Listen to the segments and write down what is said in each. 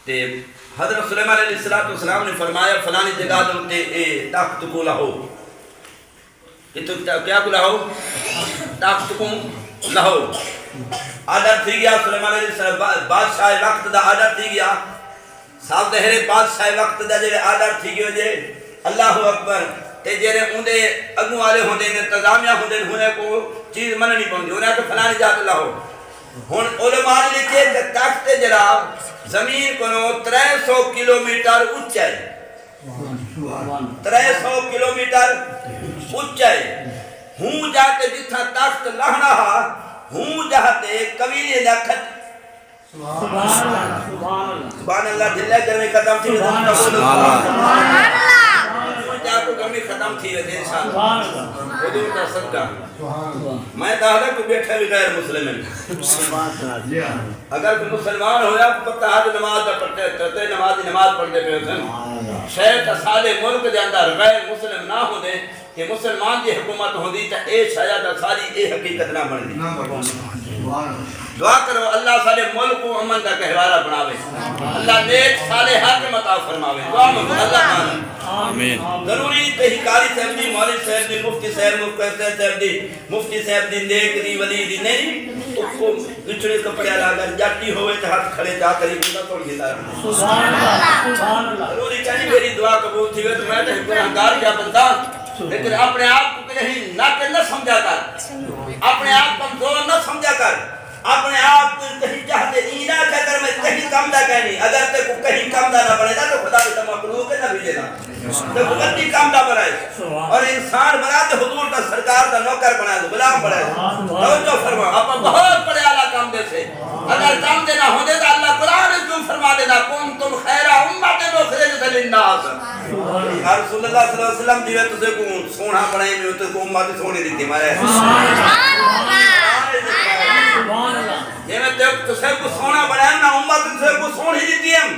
تے حضرت سلیمان علیہ السلام نے فرمایا فلانی جگہ تے اے طاقت کو لاہو کہ تو کیا کو لاہو طاقت کو لاہو آڈر تھی گیا سلیمان علیہ السلام بادشاہ وقت دا آڈر تھی گیا سال دہرے بادشاہ وقت دا جے آڈر تھی گیا جے اللہ اکبر تے جے اندے اگوں والے ہوندے نے انتظامیہ ہوندے ہونے کو چیز مننی پوندی انہاں کہ فلانی جگہ لاہو ہن علماء نے لکھے کہ طاقت جڑا زمین کو 300 کلومیٹر اونچائی 300 کلومیٹر اونچائی ہوں جاتے جتھا طاقت لہنا ہوں جاتے قبیلے دا کھٹ سبحان اللہ دلے گرمی ختم تھی سبحان اللہ جاکو گرمی ختم تھی ویسے انشاءاللہ حضور کا صدقہ میں داخلہ کو بیٹھا بھی غیر مسلم ہے اگر کوئی مسلمان ہویا تو پتہ ہے نماز دا پڑھتے کرتے نماز پڑھتے پہ ہوتے شاید سارے ملک دے اندر غیر مسلم نہ ہو دے کہ مسلمان دی حکومت ہو دی تا اے شاید ساری اے حقیقت نہ بن دی دعا کرو اللہ سارے ملک کو امن کا گہوارہ بناوے اللہ نیک صالح حاکم عطا فرماوے دعا منگو اللہ آمین ضروری تحقیقاری صاحب دی مولوی صاحب دی مفتی صاحب مفتی صاحب دی نیک دی ولی دی نہیں اس کو گچڑے کپڑے اگر جاتی ہوئے تو ہاتھ کھڑے جا کر ہی بندہ توڑ دیتا ہے سبحان اللہ ضروری چاہیے میری دعا قبول تھی ہوئے تو میں تو گناہگار کیا بندہ لیکن اپنے آپ کو کہیں نہ سمجھا کر اپنے آپ کمزور نہ سمجھا کر اپنے آپ کو کہیں چاہتے نہیں نہ کر میں کہیں کم دا کہنی اگر تے کو کہیں کم دا نہ بنے گا تو خدا بھی مخلوق نہ بھیجے گا تو بغتی کم دا بنائے اور انسان بنا تو حضور کا سرکار دا نوکر بنا دو غلام بنائے توجہ فرما اپنا بہت بڑے اعلیٰ کام دے سے اگر کام دینا ہو دے تو اللہ قرآن کیوں فرما دینا کنتم خیر امت اخرجت للناس یا رسول اللہ صلی اللہ علیہ وسلم دیوے تجھے کو سونا بنائے میں تو کو امت سونی دیتی مارے یہ میں تجھے کو سونا بنائے نا امت تجھے کو سونی دیتی ہم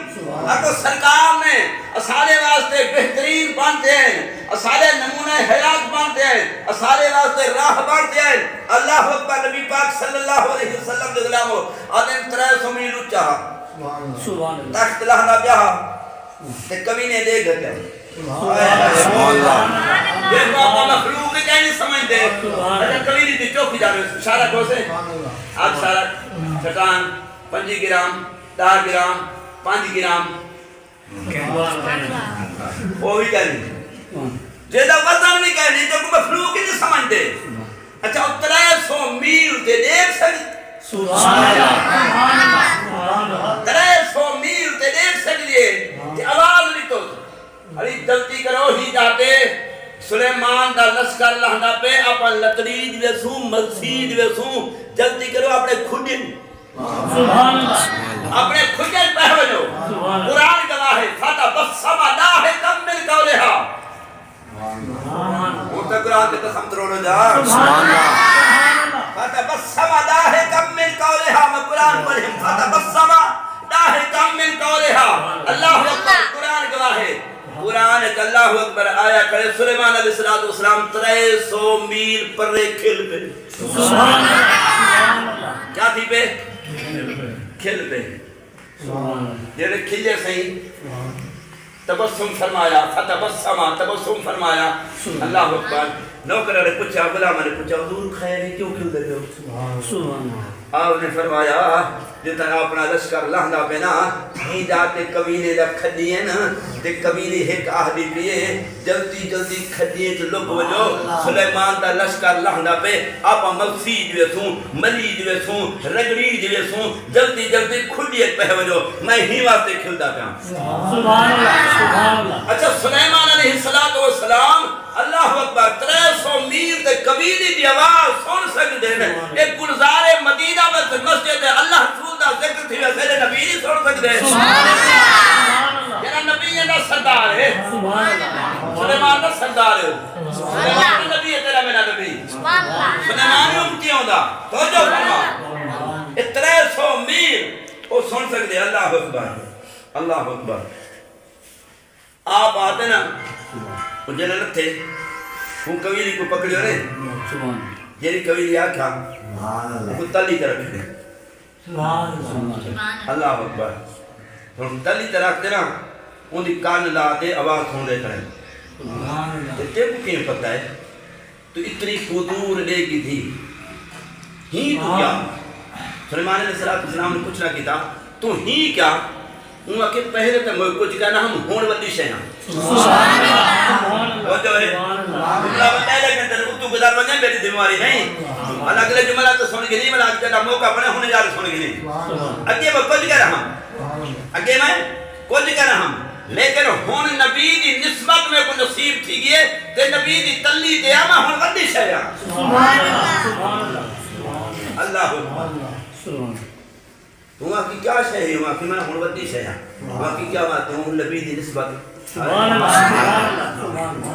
اگر سرکار نے اسالے واسطے بہترین بانتے ہیں اسالے نمونہ حیات بانتے ہیں اسالے واسطے راہ بانتے ہیں اللہ اکبر نبی پاک صلی اللہ علیہ وسلم دے غلامو آدم 300 میل اونچا تخت لہنا بیاہا تے کبھی نے دے گھٹا سبحان اللہ یہ بابا مخلوق نے کہیں نہیں سمجھتے اگر کبھی نہیں دی چوکی جا رہے اشارہ کو سے آج سارا چٹان 5 گرام 10 گرام 5 گرام وہ بھی کہیں جیدہ وزن بھی کہیں نہیں تو مخلوق ہی نہیں سمجھتے اچھا 300 میل تے دیکھ سکتے سبحان اللہ 300 میل تے دیکھ سکتے کہ آواز نہیں تو ارے جلدی کرو ہی جاتے سلیمان دا لشکر لہنا پہ اپن لطریج ویسوں مسجد ویسوں جلدی کرو اپنے کھجن سبحان اللہ اپنے کھجن پہ ہو جو قرآن گواہ ہے فتبسم ضاحکا من قولہا مرتا قرآن کے قسم تروڑو جا سبحان اللہ فتبسم ضاحکا من قولہا میں قرآن پڑھیں فتبسم ضاحکا من قولہا اللہ اکبر قرآن گواہ ہے قرآن ایک اللہ اکبر آیا کرے سلیمان علیہ السلام 300 میل پر کھل پہ سبحان اللہ کیا تھی پہ کھل پہ یہ کھلے صحیح تبسم فرمایا فتبسم تبسم فرمایا اللہ اکبر نوکر نے پوچھا غلام نے پوچھا حضور خیر ہے کیوں کھل رہے ہو سبحان اللہ آپ نے فرمایا جتنا اپنا لشکر لہنا پہ نا ہی جاتے قبیلے دا کھڑیے نا تے قبیلے ایک آہدی پیے جلدی جلدی کھڑیے تو لوگ وجو سلیمان دا لشکر لہنا پہ آپا ملسی جوے سوں ملی جوے سوں رگڑی جوے سوں جلدی جلدی کھڑیے پہ وجو میں ہی واسطے کھلتا پہ سبحان اللہ اچھا سلیمان علیہ السلام اللہ اکبر 300 میل تے قبیلی دی آواز سن سکتے ہیں ایک گلزار مدینہ میں مسجد اللہ رسول دا ذکر تھی ویسے نبی نہیں سن سکتے سبحان اللہ یہ نبی ہے نا سردار ہے سبحان اللہ سلیمان دا سردار ہے سلیمان نبی ہے تیرا میرا نبی سبحان اللہ سلیمان امتی ہوں دا توجہ فرما 300 میل وہ سن سکتے اللہ اکبر اللہ اکبر آپ آتے نا مجھے نہ تھے وہ قبیلی کو پکڑی ہو رہے یہ قبیلی آکھا وہ تلی کر رکھے اللہ اکبر ہن تلی تے رکھ دے نا ان دی کان لا دے آواز سن دے کرے تے کو کیوں پتہ ہے تو اتنی قدور لے کی تھی ہی تو کیا سلیمان علیہ السلام نے پوچھنا کیتا تو ہی کیا وہ کہ پہلے تے میں کچھ کہنا ہم ہون والی شے ہیں سبحان اللہ وہ جو ہے اللہ بتائے کہ تے تو گزار ونجے میری ذمہ داری نہیں الگ الگ جملہ تو سن کے نہیں ملا جڑا موقع بنے ہونے جا سن کے نہیں اگے میں کچھ کہہ رہا ہوں اگے میں کچھ کہہ رہا ہوں لیکن ہون نبی دی نسبت میں کو نصیب تھی گئے تے نبی دی تلی دے آما ہون ودی شے ہیں سبحان اللہ اللہ اکبر وہاں کی کیا شے ہے وہاں کی میں ہون ودی شے ہیں وہاں کی کیا بات ہے ہون نبی دی نسبت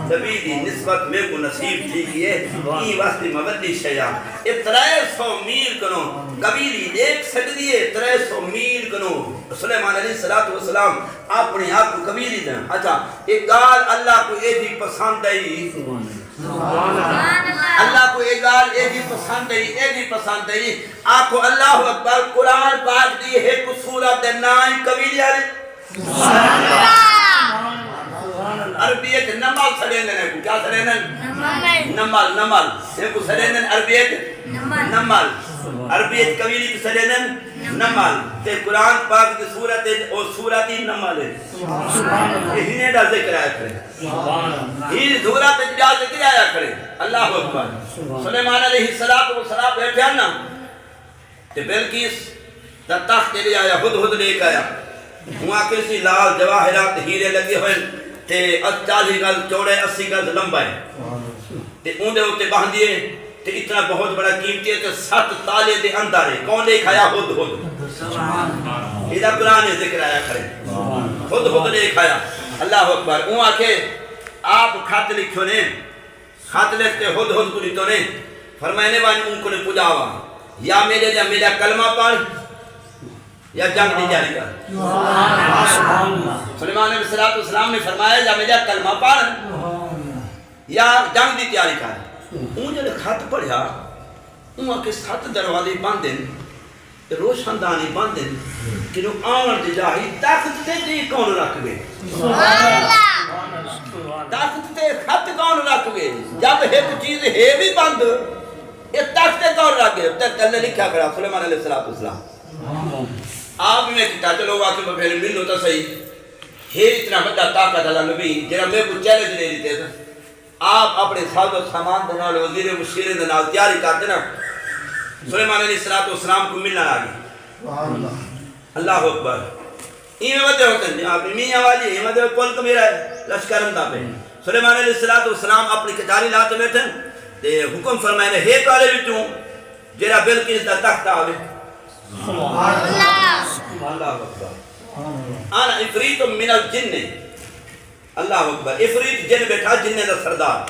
نبی دی نسبت میں کو نصیب تھی گئے یہ واسطے مودی شے ہیں یہ 300 میل کنو قبیلی ایک سٹ دیئے 300 میل کنو سلیمان علیہ السلام اپنی آپ کو قبیلی دیں اچھا ایک گال اللہ کو ایک ہی پسند ہے اللہ کو ایک گال ایک ہی پسند ہے ایک ہی پسند ہے آپ کو اللہ اکبر قرآن پاک دی ہے کو سورت نائن قبیلی علی عربیت نمال سڑیندن ہے کیا سڑیندن نمال ہے کو سڑیندن عربیت نمال عربیت قبیلی کی سڑیندن نمال تے قرآن پاک کی صورت اور صورتی نمال ہے یہ ہنے دا ذکر آیا کرے یہ صورت دا ذکر آیا کرے اللہ اکبر سلیمان علیہ السلام بیٹھے ہیں نا تے بلکیس دا تخت لے آیا ہد لے کے آیا وہاں کسی لال جواہرات ہیرے لگے ہوئے تے 40 گز چوڑے 80 گز لمبا ہے تے اون دے اوتے باندھ دیے تے اتنا بہت بڑا قیمتی ہے تے 7 تالے دے اندر ہے کون لے کھایا ہد یہ قرآن ذکر آیا کرے ہد لے کھایا اللہ اکبر اون آکھے آپ خط لکھو نے خط لکھتے ہد کو لکھو نے فرمائنے بانی ان کو نے پجاوا یا میرے لئے میرا کلمہ پڑھ یا جنگ دی جاری کر سلیمان علیہ السلام نے فرمایا یا میرا کلمہ پڑھ یا جنگ دی تیاری کر اون جلے خط پڑھیا اون کے 7 دروازے باندھن روشندانی باندھن کہ جو آن دی جاہی طاقت تے دی کون رکھ گئے طاقت تے خط کون رکھ گئے جب ایک چیز ہے بھی بند یہ طاقت کون رکھ گئے تے اللہ لکھا کرا سلیمان علیہ السلام آپ میں کہتا چلو واقعی میں پہلے ملو تو صحیح ہے اتنا بڑا طاقت اللہ نبی جنہا میں کو چیلنج لے دیتے تھا آپ اپنے ساز و سامان دنال وزیر مشیر دنال تیاری کرتے نا سلیمان علیہ السلام کو ملنا آگے اللہ اکبر یہ میں بدے ہوتے ہیں آپ میاں والی یہ مدے کول میرا ہے لشکر اندہ پہ سلیمان علیہ السلام اپنی کچاری لاتے بیٹھے تے حکم فرمائے ہے تو آلے بیٹھوں جیرا بلکیس دا تخت آوے اللہ اکبر آنا افریت من الجن اللہ اکبر افریت جن بیٹھا جن دا سردار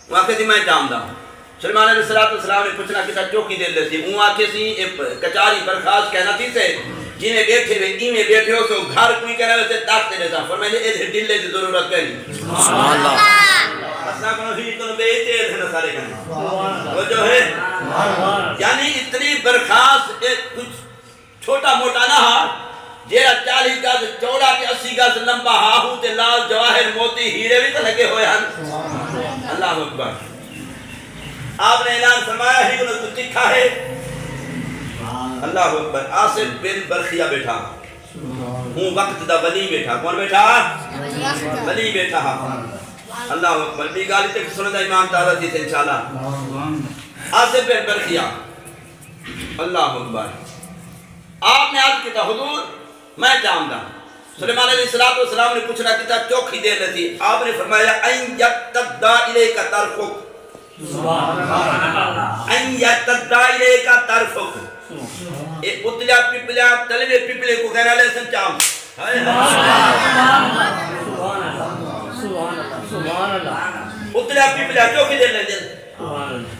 وہاں کہتی میں جامدہ سلیمان علیہ السلام نے پوچھنا کتا چوکی دے لیتی وہاں کسی کچاری برخاست کہنا تھی سے جنہیں بیٹھے ہوئے ایمیں بیٹھے ہو تو گھر کوئی کہنا ویسے طاقت دیتا فرمائے ایدھے ڈلے دی ضرورت کری سبحان اللہ اسنا کنو ہی کنو بیٹے ایدھے نسارے کرنے وہ جو ہے یعنی اتنی برخاست کچھ چھوٹا موٹا نہ ہا جیرا 40 گز چوڑا کے 80 گز لمبا ہاہو تے لال جواہر موتی ہیرے بھی تو لگے ہوئے ہیں اللہ اکبر آپ نے اعلان فرمایا ہی انہوں تو تکھا ہے اللہ اکبر آصف بن برخیہ بیٹھا ہوں وقت دا ولی بیٹھا کون بیٹھا ولی بیٹھا اللہ اکبر بھی گالی تک سنو دا امام تعالیٰ جیتے انشاءاللہ آصف بن برخیہ اللہ اکبر آپ نے عرض کیتا حضور میں جامدہ سلیمان علیہ السلام نے پوچھنا کیتا چوکھی دیر رہتی آپ نے فرمایا این یتدہ الیکا طرفک این یتدہ الیکا طرفک ایک اتلیا پیپلیا تلوے پیپلے کو کہنا لے سن چام اتلیا پیپلیا چوکھی دیر رہتی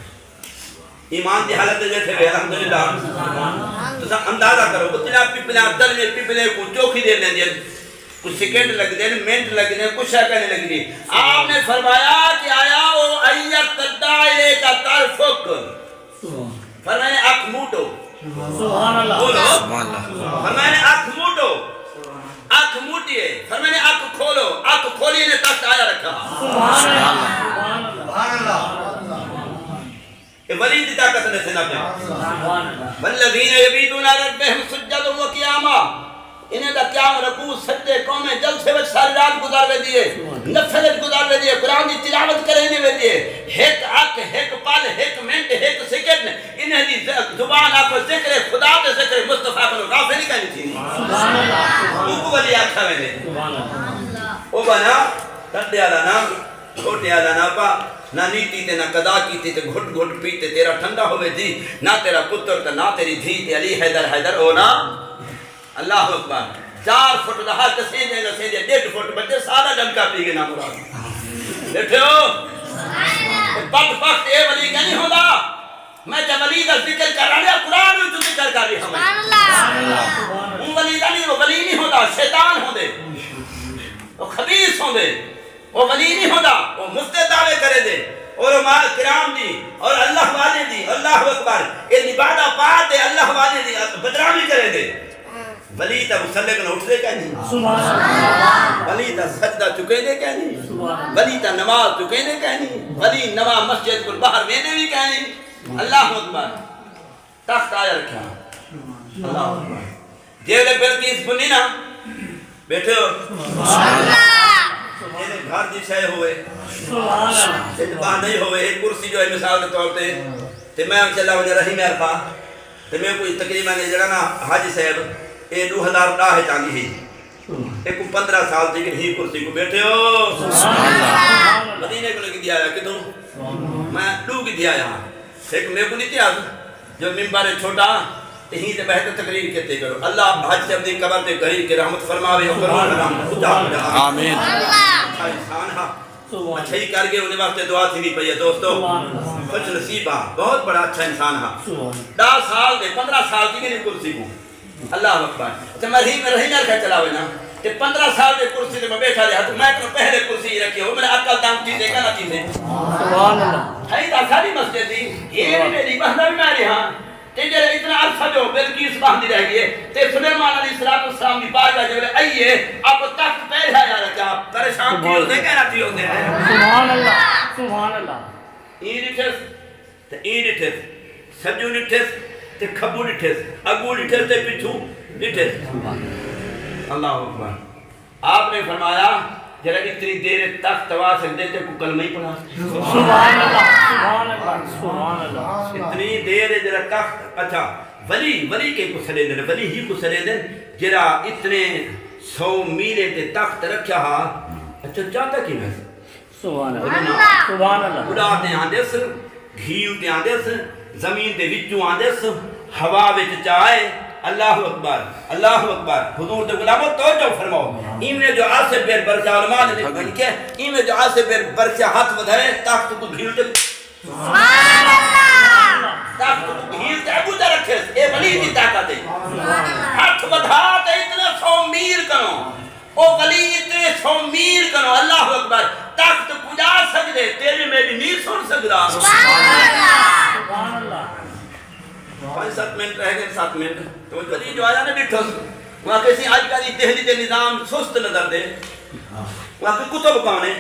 ایمان دی حالت دے بیٹھے ہوئے الحمدللہ تو سب اندازہ کرو اتنا پیپلے کو چوکھی دے لیں دیں کچھ سیکنڈ لگ دیں منٹ لگ دیں کچھ کہنے لگ دیں آپ نے فرمایا کہ آیا وہ ایت تدائلے کا طرفک فرمائے اکھ موٹو فرمائے اکھ موٹو انہیں دا قیام رکوع سجدے قومیں جلسے وچ ساری رات گزار وے دیے نفل وچ گزار وے دیے قرآن دی تلاوت کرنے وے دیے ایک اک ایک پل ایک منٹ ایک سیکنڈ انہیں دی زبان آکو ذکر خدا دے ذکر مصطفیٰ کو کافی نہیں کہنی تھی سبحان اللہ وہ ولی آکھا میں نے سبحان اللہ او بنا ٹڈے والا نا چھوٹے والا نا پا نہ نیتی تے نہ قضا کیتی تے گھٹ گھٹ پیتے تیرا ٹھنڈا ہوئے دی نہ تیرا پتر تے نہ تیری دھی تے علی حیدر حیدر او نا اللہ اکبر 4 فٹ رہا کسیدے 1.5 فٹ بچے سارا ڈنکا پی گئے نا مراد بیٹھے ہو بد وقت اے ولی نہیں ہوگا میں جب ولی کا ذکر کر رہا ہوں قرآن میں تو ذکر کر رہی ہمیں وہ ولی کا نہیں وہ ولی نہیں ہوگا شیطان ہوں دے وہ خبیث ہوں دے وہ ولی نہیں ہوگا وہ مفت دعوے کرے دے اور علماء کرام دی اور اللہ والے دی اللہ اکبر یہ نبادہ پار دے اللہ والے دی بدرامی کرے دے ولی تا مسلح کو اٹھ دے کہنی سبحان اللہ ولی تا سجدہ چکے دے کہنی ولی تا نماز چکے دے کہنی ولی نماز مسجد کو باہر میں نے بھی کہنی اللہ اکبر تخت آیا رکھا اللہ اکبر جیلے بلقیس بنی نا بیٹھے ہو سبحان اللہ یہ گھر دی شے ہوئے سبحان اللہ اتباہ نہیں ہوئے ایک کرسی جو ہے مثال کے طور پہ تے میں ان شاء اللہ وجہ رحیم عرفہ تے میں کوئی تقریباً جڑا نا حاجی صاحب اے 2010 چاندی ہے ایک 15 سال تھی کہ ہی کرسی کو بیٹھے ہو سبحان اللہ مدینے کو لگی دیا ہے کتوں میں دو کی دیا یہاں ایک میں کو نہیں دیا جو ممبر چھوٹا تہیں تے بہتر تقریر کہتے کرو اللہ حج سے اپنی قبر تے قریب کے رحمت فرماوے آمین اچھا انسان ہاں اچھا ہی کر گئے انہیں واسطے دعا تھی بھی پئی ہے دوستو خوش نصیب ہاں بہت بڑا اچھا انسان ہاں 10 سال دے 15 سال کی نہیں کرسی کو اللہ اکبر تو میں رہی نہ رکھا چلا ہوئے نا کہ 15 سال دے کرسی دے میں بیٹھا رہا تو میں تو پہلے کرسی رکھی ہوں میں نے عقل دام چیزیں کا نہ چیزیں سبحان اللہ ہے تا ساری مسجد دی یہ بھی میری بہنہ بھی میری ہاں تے جڑے اتنا عرصہ جو بلقیس باندھی رہ گئی تے سلیمان علیہ السلام کی بارگاہ جو آئیے آپ تخت پہ ہے رکھا پریشان کیوں دے کہنا چاہیے ہوتے ہیں سبحان اللہ سبحان اللہ ایڈیٹس تے ایڈیٹس سجو ڈٹھس تے کھبو ڈٹھس اگو ڈٹھس تے پچھو ڈٹھس اللہ اکبر آپ نے فرمایا جرا اتنی دیر تک توا سکتے تھے کو کلمہ ہی پڑھا سبحان اللہ سبحان اللہ سبحان اللہ اتنی دیر جرا تک اچھا ولی کے کو سلے دن ولی ہی کو سلے دن جرا اتنے 100 میلے تے تخت رکھا ہا اچھا چاہتا کی میں سبحان اللہ سبحان اللہ اڑا تے آندے سر گھیو تے آندے سر زمین دے وچوں آندے سر ہوا وچ چائے اللہ اکبر حضور دے غلاموں توجہ فرماؤ ایمیں جو آسے بیر برچہ علماء نے لکھ کے ایمیں جو آسے بیر برچہ ہاتھ بدھائے تاکت کو گھیل تے سبحان اللہ تاکت کو گھیل تے ابو دے رکھے اے ولی کی طاقت ہے ہاتھ بدھا تے اتنے 100 میل کرو او ولی اتنے 100 میل کرو اللہ اکبر تاکت پجا سکدے تیرے میری نہیں سن سکدا سبحان اللہ 5-7 منٹ رہ گئے 7 منٹ تو ولی جو آیا نا بیٹھو وہاں کسی آج کا دہلی دے نظام سست نظر دے وہاں کے کتب کانے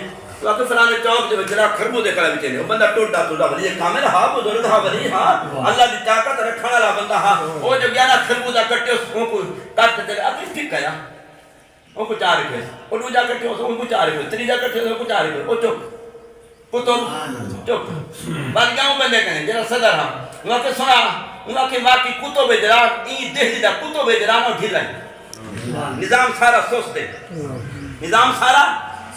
وہاں کے فلانے چوک دے وجرا خربو دے کھڑا بچے نے وہ بندہ ٹوٹا ولی یہ کامل ہاں بزرگ ہاں ولی ہاں اللہ دی طاقت رکھنے والا بندہ ہاں وہ جو گیا نا خربو دا کٹے اس کو کاٹ تے اب اس ٹھیک کیا وہ کو چار کے وہ دو جا کٹے اس کو چار کے تیجا کٹے اس کو چار کے وہ چپ پتر چپ بعد گاؤں بندے کہیں جرا صدر ہاں وہاں کے سنا وہاں کے واقعی کتب جران این دہلی دا کتب جران اور ڈھیل ہے نظام سارا سوست ہے نظام سارا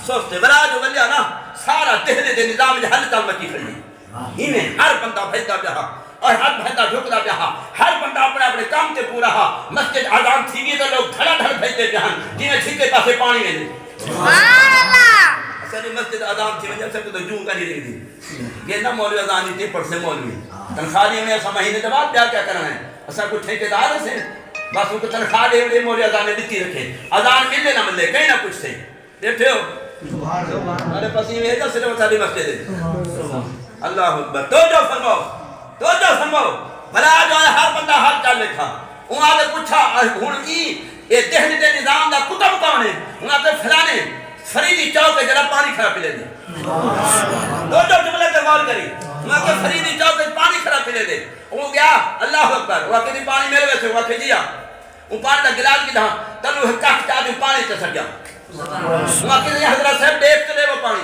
سوست ہے بلا جو بلیا نا سارا دہلی دے نظام حل کا مچی کھڑی ہی میں ہر بندہ بھیجتا پیا اور ہر بندہ جھکتا پیا ہر بندہ اپنے اپنے کام تے پورا مسجد آزان تھی گئی تو لوگ دھڑا دھڑ بھیجتے پیا جنہیں چھکے پاسے پانی میں دے سبحان اللہ اصلی مسجد آزان تھی وجہ سے تو جوں کا نہیں رہی تھی یہ نہ مولوی آزان نہیں تھی پر سے مولوی تنخواہ میں ایسا مہینے کے بعد کیا کرنا ہے ایسا کچھ ٹھیکیدار سے بس ان کو تنخواہ دے مولی اذانیں دیتی رکھے اذان ملے نہ ملے کہیں نہ کچھ سے دیکھتے ہو ہمارے پسی میں ہے صرف ساری مسجد ہے اللہ اکبر توجہ فرماؤ بھلا جو ہے ہر بندہ حال چال لکھا وہاں نے پوچھا ہن کی یہ دہلی دے نظام دا کتب کون ہے وہاں تے فلانے فریدی چوک جڑا پانی خراب پی لے دے توجہ جملے تے غور کری وہاں کے فریدی چوک پانی خراب پی لے دے وہ گیا اللہ اکبر وہاں کے پانی میرے ویسے وہاں کے جیا وہ پانی دا گلاس کی تھا تلو پانی تے سٹیا وہاں کہ حضرت صاحب دیکھتے لے وہ پانی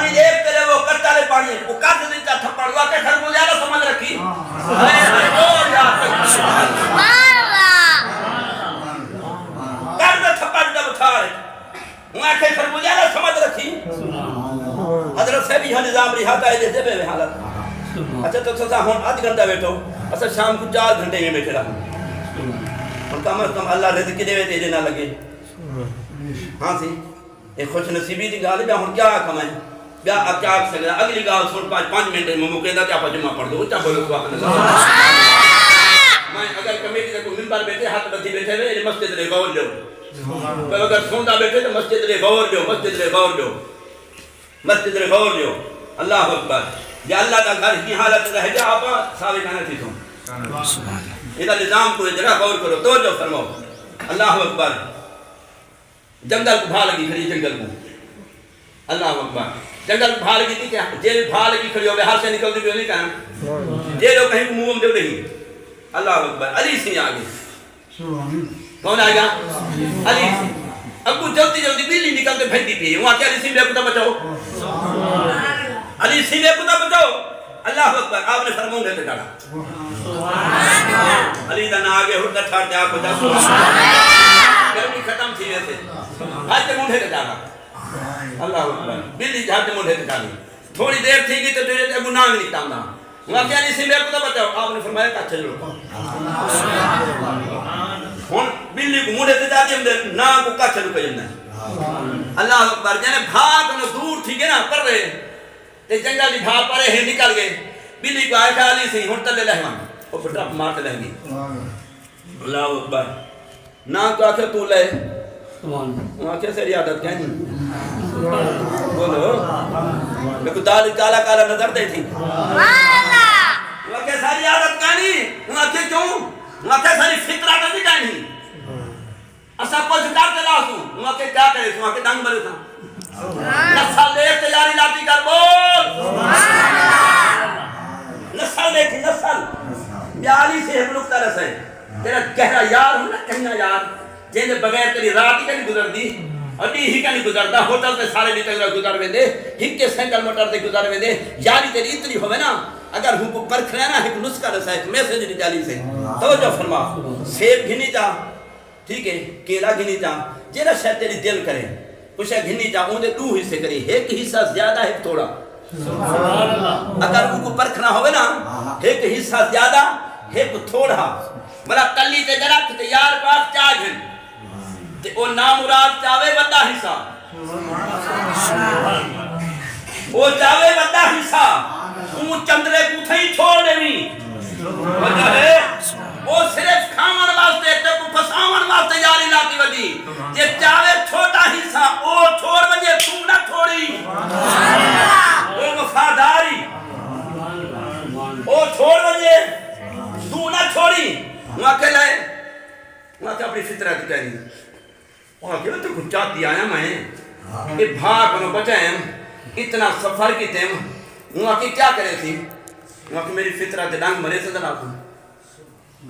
دیکھتے لے وہ کرتا لے پانی وہ کٹ دیتا تھپڑ ہوا کہ خربوزہ نہ سمجھ رکھی کٹ دے تھپڑ دے بٹھا رہے وہاں کہ خربوزہ نہ سمجھ رکھی حضرت صاحب یہ نظام رہاتا ہے جیسے بے حالت اچھا تو سزا ہون 8 گھنٹہ بیٹھو اصل شام کو 4 گھنٹے میں بیٹھے رہا اور کم از کم اللہ رزق دے وے تیرے نہ لگے ہاں سی ایک خوش نصیبی دی گال ہے ہن کیا کمائیں بیا اب کیا سکتا اگلی گال سن 5 منٹ میں مکے دا کیا جمعہ پڑھ دو اچھا بولو سبحان اللہ میں اگر کمیٹی کا کوئی ممبر بیٹھے ہاتھ بدھی بیٹھے ہوئے مسجد لے غور لو اگر سوندا بیٹھے تو مسجد لے غور لو مسجد لے غور لو مسجد لے غور لو اللہ اکبر یا اللہ کا گھر کی حالت رہ جا آپ سارے کہنا تھی تم ادھر نظام کو جگہ غور کرو توجہ فرماؤ اللہ اکبر جنگل کو بھا لگی کھڑی جنگل کو اللہ اکبر جنگل کو بھا لگی تھی کیا جیل بھا لگی کھڑی ہو گئے ہاتھ سے نکل دی نہیں کہنا جیل ہو کہیں منہ دے نہیں اللہ اکبر علی سی آگے کون آئے گا علی سی ابو جلدی جلدی بلی نکلتے پھینٹی پی وہاں کیا علی سی بے کتا بچاؤ علی سی بے کتا بچاؤ اللہ اکبر آپ نے فرمون رہتے ڈالا علی دن آگے ہٹا چھاڑتے آپ بچا گرمی ختم تھی ویسے ہاتھ مونڈے تے ڈالا اللہ اکبر بلی ہاتھ مونڈے تے ڈالی تھوڑی دیر تھی گئی تو تیرے ابو نام نکتا ہوں وہاں کیا علی سی بے کتا بچاؤ آپ نے فرمایا کچھ لو ہن بلی کو مونڈے تے جاتی ہم نام کو کچھ لو کجمنا اللہ اکبر جانے بھاگ انہوں دور تھی گئے نا پر رہے تے جنگل دی بھاگ پرے ہیں نکل گئے بلی کو آئے تھا علی سی ہن تلے لہمان وہ پھر ٹرپ مارتے لہیں گی اللہ اکبر نا تو آخر تو لے وہاں کیسے ریادت کہیں بولو میں کو دال کالا کالا نظر دے تھی وہاں کیسے ریادت کہیں وہاں کیوں کیوں وہاں کیسے فکرہ نہیں کہیں اسا کچھ کرتے لاسوں وہاں کے کیا کرے وہاں کے ڈنگ بلے تھا نسل دیکھ تیاری لاتی کر بول نسل دیکھی نسل بیالی سے ہم لوگ طرح سے تیرا گہرا یار ہوں نا کہنا یار جینے بغیر تیری رات ہی کنی گزر دی اڈی ہی کنی گزر دا ہوتل تے سارے بھی تیرا گزر وے دے ہک کے سینکل موٹر تے گزر وے دے یاری تیری اتنی ہوئے نا اگر ہوں کو پرکھ لینا ایک نسخہ رسا ایک میسیج دی جالی سے توجہ فرما سیب گھنی جا ٹھیک ہے کیلا گھنی جا جینا شاید تیری دل کرے کچھ گھنی جا اون دے 2 حصے کری ایک حصہ زیادہ ایک تھوڑا اگر ہوں کو پرکھنا ہوئے نا ایک حصہ زیادہ ایک تھوڑا بلا کلی تے درخت تے یار پاک چاہ گھن تے او نامراد چاہوے بندہ حصہ او چاہوے بندہ حصہ اون چندرے کو تھئی چھوڑ دیویں وجہ ہے وہ صرف کھاون واسطے تے کو پھساون واسطے یاری لاتی ودی جے چاہے چھوٹا حصہ او چھوڑ وجے تو نہ چھوڑی او وفاداری او چھوڑ وجے تو نہ چھوڑی وہاں کے لئے وہاں کے اپنی فطرت کہنی وہاں کے لئے تو کچھ چاہتی آیا میں کہ بھاگ انہوں بچائیں اتنا سفر کی تیم وہاں کی کیا کرے تھی وہاں کی میری فطرت ڈانگ مرے سے دلاتا ہوں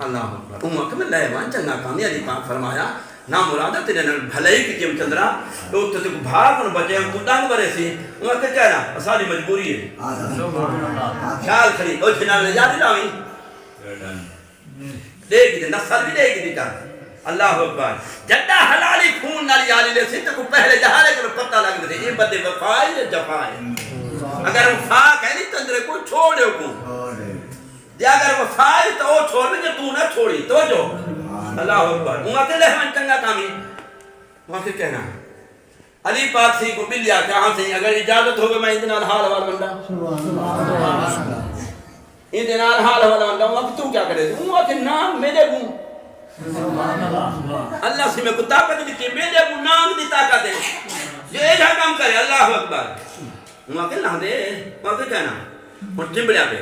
اللہ اکبر وہاں کے میں لئے وہاں چنگا کامی علی پاک فرمایا نا مرادہ تیرے بھلائی کی کیم چندرہ تو تو بھاگ انہوں بچائیں تو ڈانگ مرے سی وہاں کے کہنا اسالی مجبوری ہے خیال کھڑی او جناب نے جاری لاؤں دے گی دے نصر بھی دے گی دی کر اللہ اکبر جدہ حلالی خون نالی آلی لے سی تو کو پہلے جہارے کو پتہ لگ دے یہ بدے وفائی یا جفائی اگر وفا کہنی تو اندرے کو چھوڑے کو دے اگر وفائی تو وہ چھوڑ بھی تو نہ چھوڑی تو جو اللہ اکبر وہاں کے لہمن چنگا کامی وہاں کے کہنا علی پاک سی کو بلیا کہاں سے اگر اجازت ہوگا میں اندنال حال حوال بندہ اندنال حال حوال بندہ وہاں تو کیا کرے وہاں کے نام میرے گوں اللہ سے میں کو طاقت دی کہ میرے کو نام دی طاقت ہے یہ جا کام کرے اللہ اکبر وہاں کے نہ دے وہاں کے کہنا اور ٹمبڑیا پہ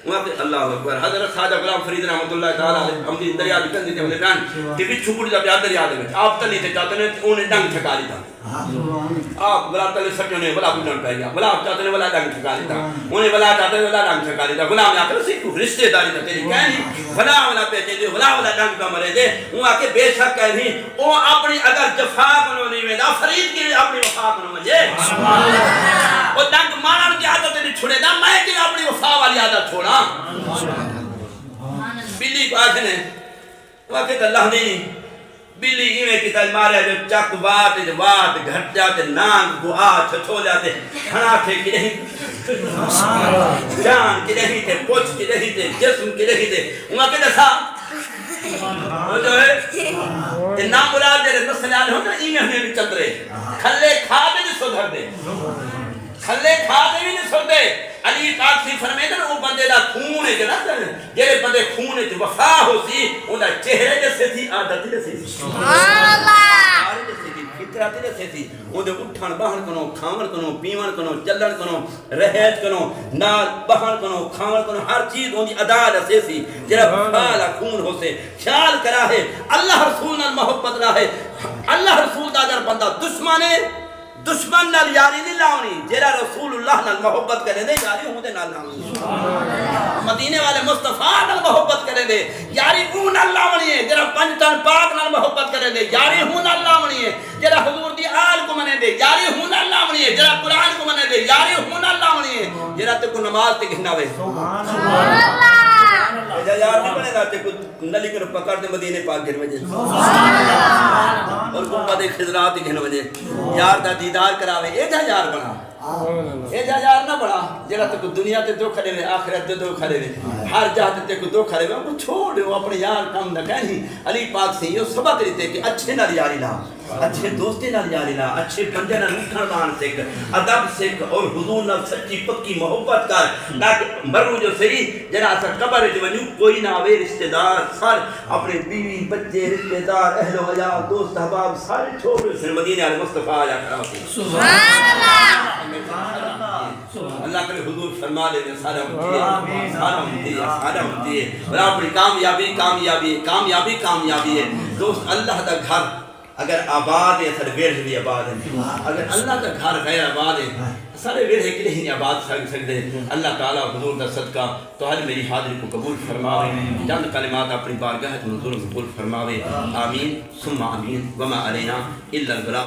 وہاں پہ اللہ اکبر حضرت خواجہ غلام فرید رحمۃ اللہ تعالیٰ علیہ ہم دی دریا دی کندی تے بولے کان کہ وچ چھکڑ دا پیا دریا دے وچ آپ تلی تے چاہتے نے اونے ڈنگ ٹھکا لیتا آپ بلا تلے سٹے نے بلا ڈنگ پہ گیا بلا چاہتے نے بلا ڈنگ ٹھکا لیتا اونے بلا چاہتے نے بلا ڈنگ ٹھکا لیتا غلام آ کے سی رشتہ داری تے تیری کہنی بلا پہ دے بلا ڈنگ پہ مرے دے وہ آ کے بے شک کہنی او اپنی اگر جفا کنو نہیں ویندا فرید کی اپنی وفا کنو منجے سبحان اللہ او ڈنگ مارن کی عادت نہیں چھڑے دا میں کہ اپنی وفا والی عادت چھوڑا بلی کو آکھنے واقعی اللہ نہیں بلی ایویں کی تل مارے جو چک وات گھٹ جاتے نانگ کو چھو جاتے کھنا تھے کی نہیں جان کی نہیں تھے پوچھ کی نہیں تھے جسم کی نہیں تھے وہاں کے دسا وہ جو ہے نام مراد دے نسلیان ہوتا ایویں ہمیں بھی چندرے کھلے کھا دے نہیں سدھر دے کھلے کھا دے بھی نہیں سدھر دے علی پاک سی فرمائے کہ وہ بندے دا خون ہے جنا جڑے بندے خون ہے وفا ہو سی اوندا چہرے جیسے تھی عادت جیسے تھی سبحان اللہ جیسے تھی فطرت جیسے تھی اودے اٹھن باہن کنو کھاون کنو پیون کنو چلن کنو رہج کنو نال باہن کنو کھاون کنو ہر چیز اودی ادا جیسے سی جڑا وفا خون ہو سے خیال کرا ہے اللہ رسول نال محبت نہ ہے اللہ رسول دا اگر بندہ دشمن ہے دشمن نال یاری نہیں لاؤنی جیرا رسول اللہ نال محبت کریں دے یاری ہوں دے نال لاؤنی مدینے والے مصطفیٰ نال محبت کریں دے یاری ہوں نال لاؤنی ہے جیرا پنجتن پاک نال محبت کریں دے یاری ہوں نال لاؤنی ہے جیرا حضور دی آل کو منے دے یاری ہوں نال لاؤنی ہے جیرا قرآن کو منے دے یاری ہوں نال لاؤنی ہے جیرا تے کو نماز تے گھنا وے سبحان اللہ ایجا یار نہیں بنے دا تے کو نلی کر پکڑ دے مدینے پاک گھن وجے سبحان اللہ اور کو دے خضرات گھن وجے یار دا دیدار کراوے ایجا یار بنا ایجا یار نہ بنا جڑا تے کو دنیا تے دو کھڑے وے آخرت تے دو کھڑے وے ہر جہت تے کو دو کھڑے وے وہ چھوڑ وہ اپنے یار کام نہ کہیں علی پاک سے یہ سبق دیتے کہ اچھے نال یاری لا اچھے دوستے نال یاری لا اچھے بندے نال اٹھن بہن سکھ ادب سکھ اور حضور نال سچی پکی محبت کر تاکہ مرو جو صحیح جنا اسا قبر وچ ونجو کوئی نہ آوے رشتہ دار سارے اپنے بیوی بچے رشتہ دار اہل و عیال دوست احباب سارے چھوڑ کے مدینے والے مصطفیٰ آیا کرا سبحان اللہ اللہ کرے حضور فرما لے سارا ہوتی ہے اور اپنی کامیابی ہے دوست اللہ دا گھر اگر آباد ہے سارے ویڑھ بھی آباد ہیں اگر اللہ کا گھر غیر آباد ہے سارے ویڑھ کے نہیں آباد سکتے اللہ تعالیٰ حضور کا صدقہ تو ہر میری حاضری کو قبول فرماوے چند کلمات اپنی بارگاہ منظور قبول فرماوے آمین ثم آمین وما علینا الا البلاغ